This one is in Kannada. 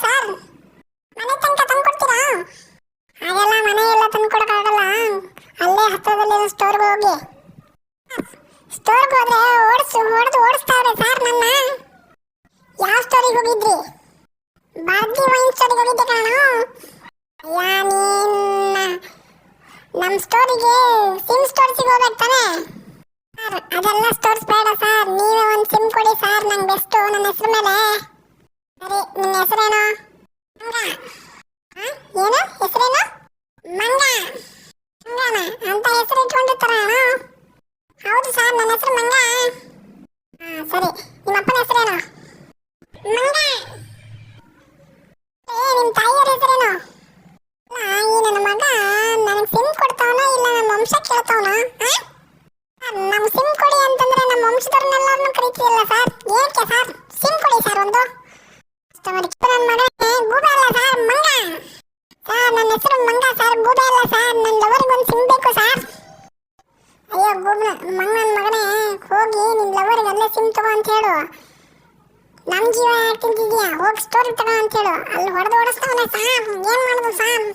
ಸರ್, ಮನೆ ತನಕ ತಂದು ಕೊಡ್ತೀರಾ? ಹಾಗೆಲ್ಲ ಮನೆ ಎಲ್ಲ ತಂದು ಕೊಡೋಕ್ಕಾಗಲ್ಲ. ಅಲ್ಲೇ ಹತ್ತಿರದಲ್ಲಿ ಸ್ಟೋರ್ಗೆ ಹೋಗಿ. ಸ್ಟೋರ್ಗೆ ಹೋದ್ರೆ ಓಡಿಸ್ತಾವ್ರೆ ಸರ್ ನನ್ನ. ಯಾವ ಸ್ಟೋರಿಗೆ ಹೋಗಿದ್ರಿ? ಬಾರ್ದಿ ವೈನ್ ಸ್ಟೋರಿಗೆ ಹೋಗಿದ್ದೆ ಕಾಣೋ. ಅಯ್ಯ ನೀನ್ ನಮ್ಮ ಸ್ಟೋರಿಗೆ ಸಿಮ್ ಸ್ಟೋರ್ಸಿಗೆ ಹೋಗ್ಬೇಕು ತಾನೆ ಸರ್. ಅದೆಲ್ಲ ಸ್ಟೋರ್ಸ್ ಬೇಡ ಸರ್, ನೀವೇ ಒಂದು ಸಿಮ್ ಕೊಡಿ ಸರ್, ನಂಗೆ ಬೆಸ್ಟು ನನ್ನ ಹೆಸರು ಮೇಲೆ. ಸರಿ, ನಿನ್ನ ಹೆಸರೇನು? ಮಂಗ. ಏನು ಹೆಸರೇನು? ಮಂಗ. ಮಂಗನ ಅಂತ ಹೆಸರು ಇಟ್ಕೊಂಡಿರ್ತಾರ? ಹೌದು ಸರ್, ನನ್ನ ಹೆಸರು ಮಂಗ. ಸರಿ, ನಿಮ್ಮ ಅಪ್ಪನ ಹೆಸರೇನು? ಮಂಗ. ನಿಮ್ಮ ತಾಯಿಯವ್ರ ಹೆಸರೇನು? ಈ ನನ್ನ ಮಗ ನನಗೆ ಸಿಮ್ ಕೊಡ್ತಾವನ ಇಲ್ಲ ನಮ್ಮ ವಂಶ ಕೇಳ್ತಾವನ? ನಮ್ಮ ಸಿಮ್ ಕೊಡಿ ಅಂತಂದ್ರೆ ನಮ್ಮ ವಂಶದವ್ರನ್ನೆಲ್ಲರನ್ನು ಕರೀತಿಲ್ಲ ಸರ್. ಏಕೆ ಸರ್ ಸಿಮ್ ಕೊಡಿ ಸರ್ ಒಂದು. ನನ್ನ ಮಗನೇ ಗೂಬೆ ಅಲ್ಲ ಸರ್, ಮಂಗ ಸರ್. ನನ್ನ ಹೆಸರು ಮಂಗ ಸರ್, ಗೂಬೆ ಅಲ್ಲ ಸರ್. ನನ್ನ ಲವರ್ಗೆ ಒಂದು ಸಿಮ್ ಬೇಕು ಸರ್. ಅಯ್ಯೋ ಗೂಬೆ ಮಂಗನ ಮಗನೇ, ಹೋಗಿ ನಿನ್ನ ಲವರ್ಗೆ ಅಲ್ಲೇ ಸಿಮ್ ತಗೋ ಅಂತ ಹೇಳು. ನಮ್ಮ ಜೀವ ಯಾಕೆ ತಿಂತಿದ್ಯಾ? ಹೋಗಿ ಸ್ಟೋರಿಗೆ ತಗೋ ಅಂತ ಹೇಳು. ಅಲ್ಲಿ ಹೊಡೆದು ಓಡಿಸ್ತಾವನೆ ಸರ್, ಏನು ಮಾಡೋದು ಸರ್?